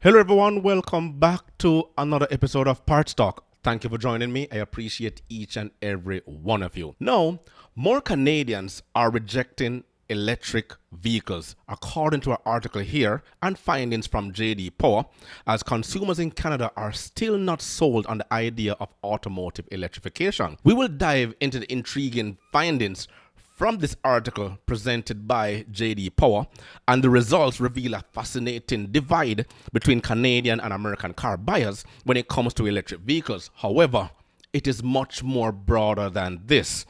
Hello everyone, welcome back to another episode of Parts Talk. Thank you for joining me. I appreciate each and every one of you. Now, more Canadians are rejecting electric vehicles, according to our article here and findings from JD Power, as consumers in Canada are still not sold on the idea of automotive electrification. We will dive into the intriguing findings from this article presented by JD Power, and the results reveal a fascinating divide between Canadian and American car buyers when it comes to electric vehicles. However, it is much more broader than this.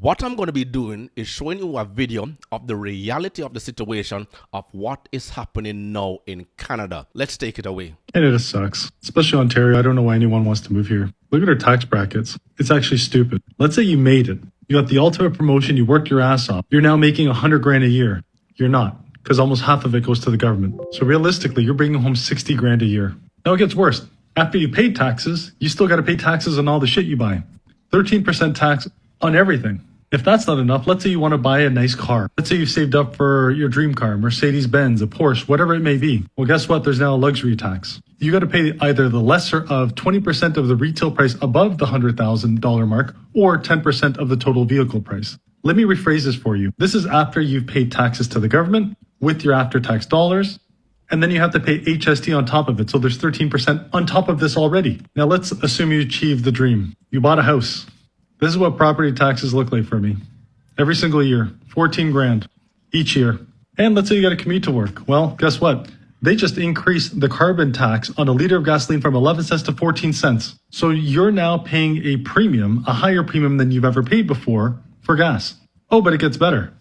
What I'm going to be doing is showing you a video of the reality of the situation of what is happening now in Canada. Let's take it away. Canada sucks, especially Ontario. I don't know why anyone wants to move here. Look at our tax brackets. It's actually stupid. Let's say you made it. You got the ultimate promotion. You worked your ass off. You're now making $100,000 a year. You're not, because almost half of it goes to the government. So realistically, you're bringing home $60,000 a year. Now it gets worse. After you pay taxes, you still got to pay taxes on all the shit you buy. 13% tax on everything. If that's not enough, let's say you want to buy a nice car. Let's say you've saved up for your dream car, Mercedes-Benz, a Porsche, whatever it may be. Well, guess what? There's now a luxury tax. You got to pay either the lesser of 20% of the retail price above the $100,000 mark or 10% of the total vehicle price. Let me rephrase this for you. This is after you've paid taxes to the government with your after-tax dollars, and then you have to pay HST on top of it. So there's 13% on top of this already. Now let's assume you achieved the dream. You bought a house. This is what property taxes look like for me. Every single year, 14 grand each year. And let's say you got to commute to work. Well, guess what? They just increased the carbon tax on a liter of gasoline from 11 cents to 14 cents. So you're now paying a premium, a higher premium than you've ever paid before for gas. Oh, but it gets better.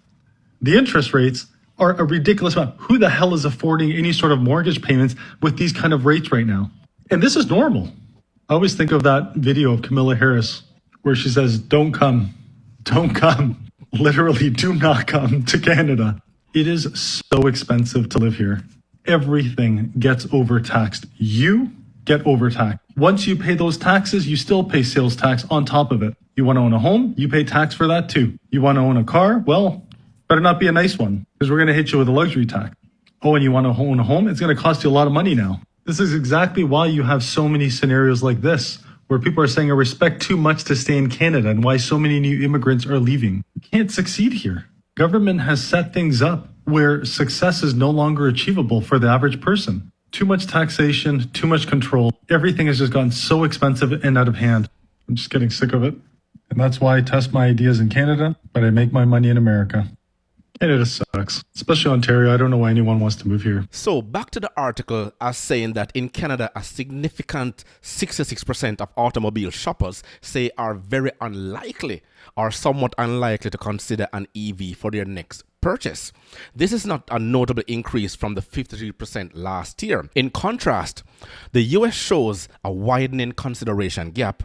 The interest rates are a ridiculous amount. Who the hell is affording any sort of mortgage payments with these kind of rates right now? And this is normal. I always think of that video of Camilla Harris where she says, don't come, literally do not come to Canada. It is so expensive to live here. Everything gets overtaxed. You get overtaxed. Once you pay those taxes, you still pay sales tax on top of it. You want to own a home? You pay tax for that too. You want to own a car? Well, better not be a nice one because we're going to hit you with a luxury tax. Oh, and you want to own a home? It's going to cost you a lot of money now. This is exactly why you have so many scenarios like this, where people are saying I respect too much to stay in Canada and why so many new immigrants are leaving. You can't succeed here. Government has set things up where success is no longer achievable for the average person. Too much taxation, too much control. Everything has just gotten so expensive and out of hand. I'm just getting sick of it. And that's why I test my ideas in Canada, but I make my money in America. Canada sucks, especially Ontario. I don't know why anyone wants to move here. So back to the article as saying that in Canada, a significant 66% of automobile shoppers say are very unlikely or somewhat unlikely to consider an EV for their next purchase. This is not a notable increase from the 53% last year. In contrast, the US shows a widening consideration gap,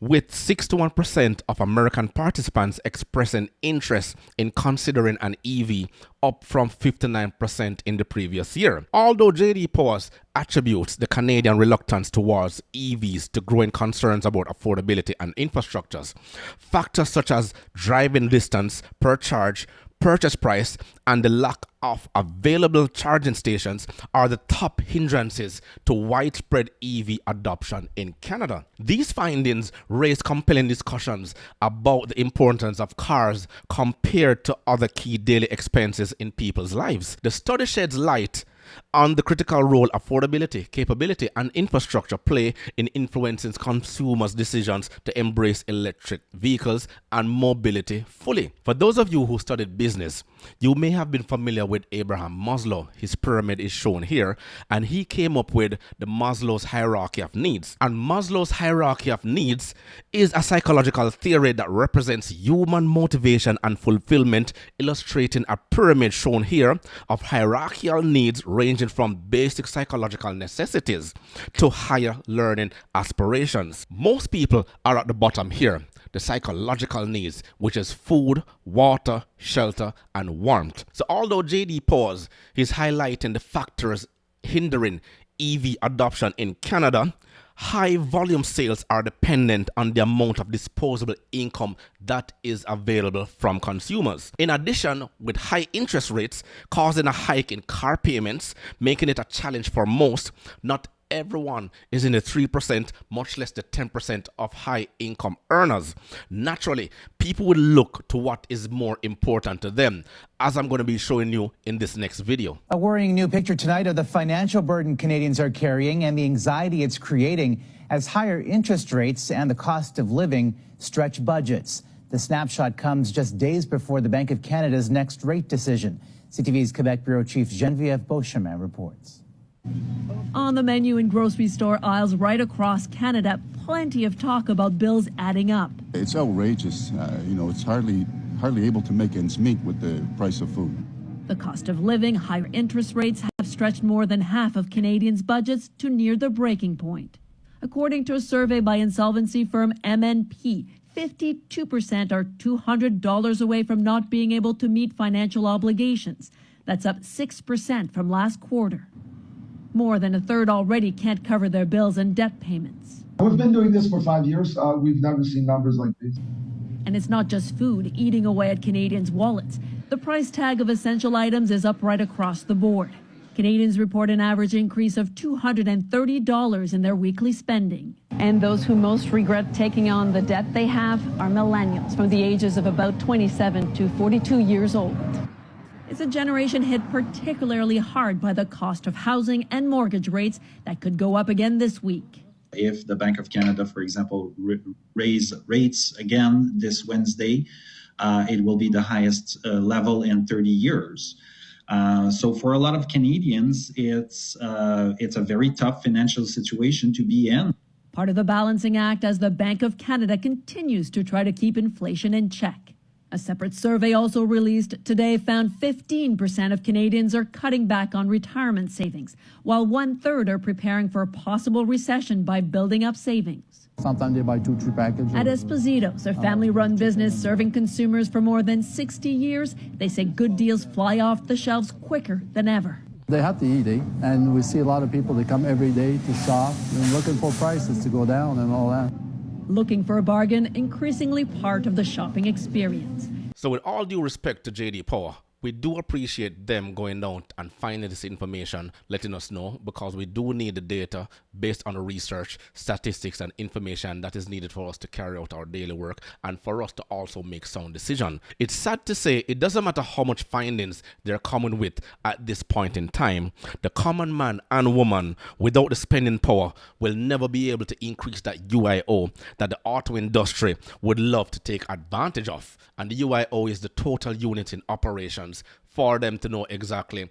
with 61% of American participants expressing interest in considering an EV, up from 59% in the previous year. Although JD Power attributes the Canadian reluctance towards EVs to growing concerns about affordability and infrastructures, factors such as driving distance per charge, purchase price, and the lack of available charging stations are the top hindrances to widespread EV adoption in Canada. These findings raise compelling discussions about the importance of cars compared to other key daily expenses in people's lives. The study sheds light on the critical role affordability, capability, and infrastructure play in influencing consumers' decisions to embrace electric vehicles and mobility fully. For those of you who studied business, you may have been familiar with Abraham Maslow. His pyramid is shown here, and he came up with the Maslow's hierarchy of needs. And Maslow's hierarchy of needs is a psychological theory that represents human motivation and fulfillment, illustrating a pyramid shown here of hierarchical needs ranging from basic psychological necessities to higher learning aspirations. Most people are at the bottom here, the psychological needs, which is food, water, shelter, and warmth. So although JD Power is highlighting the factors hindering EV adoption in Canada, High volume sales are dependent on the amount of disposable income that is available from consumers. In addition, with high interest rates causing a hike in car payments, making it a challenge for most, not everyone is in the 3%, much less the 10% of high income earners. Naturally, people will look to what is more important to them, as I'm going to be showing you in this next video. A worrying new picture tonight of the financial burden Canadians are carrying and the anxiety it's creating as higher interest rates and the cost of living stretch budgets. The snapshot comes just days before the Bank of Canada's next rate decision. CTV's Quebec Bureau Chief Geneviève Beauchemin reports. On the menu in grocery store aisles right across Canada, plenty of talk about bills adding up. It's outrageous. It's hardly able to make ends meet with the price of food. The cost of living, higher interest rates have stretched more than half of Canadians' budgets to near the breaking point. According to a survey by insolvency firm MNP, 52% are $200 away from not being able to meet financial obligations. That's up 6% from last quarter. More than a third already can't cover their bills and debt payments. We've been doing this for 5 years. We've never seen numbers like this. And it's not just food eating away at Canadians' wallets. The price tag of essential items is up right across the board. Canadians report an average increase of $230 in their weekly spending. And those who most regret taking on the debt they have are millennials from the ages of about 27 to 42 years old. It's a generation hit particularly hard by the cost of housing and mortgage rates that could go up again this week. If the Bank of Canada, for example, raise rates again this Wednesday, it will be the highest level in 30 years. So for a lot of Canadians, it's a very tough financial situation to be in. Part of the balancing act as the Bank of Canada continues to try to keep inflation in check. A separate survey also released today found 15% of Canadians are cutting back on retirement savings, while 1/3 are preparing for a possible recession by building up savings. Sometimes they buy 2-3 packages. At Esposito's, a family-run business serving consumers for more than 60 years, they say good deals fly off the shelves quicker than ever. They have to eat, and we see a lot of people that come every day to shop and looking for prices to go down and all that. Looking for a bargain, increasingly part of the shopping experience. So with all due respect to JD Power, we do appreciate them going out and finding this information, letting us know, because we do need the data based on the research, statistics, and information that is needed for us to carry out our daily work and for us to also make sound decisions. It's sad to say it doesn't matter how much findings they're coming with at this point in time. The common man and woman without the spending power will never be able to increase that UIO that the auto industry would love to take advantage of. And the UIO is the total unit in operation for them to know exactly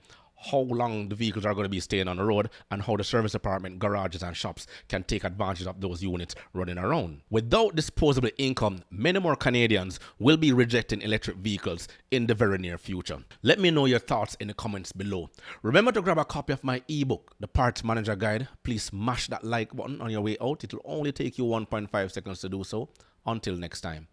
how long the vehicles are going to be staying on the road and how the service department, garages and shops can take advantage of those units running around. Without disposable income, many more Canadians will be rejecting electric vehicles in the very near future. Let me know your thoughts in the comments below. Remember to grab a copy of my ebook, The Parts Manager Guide. Please smash that like button on your way out. It will only take you 1.5 seconds to do so. Until next time.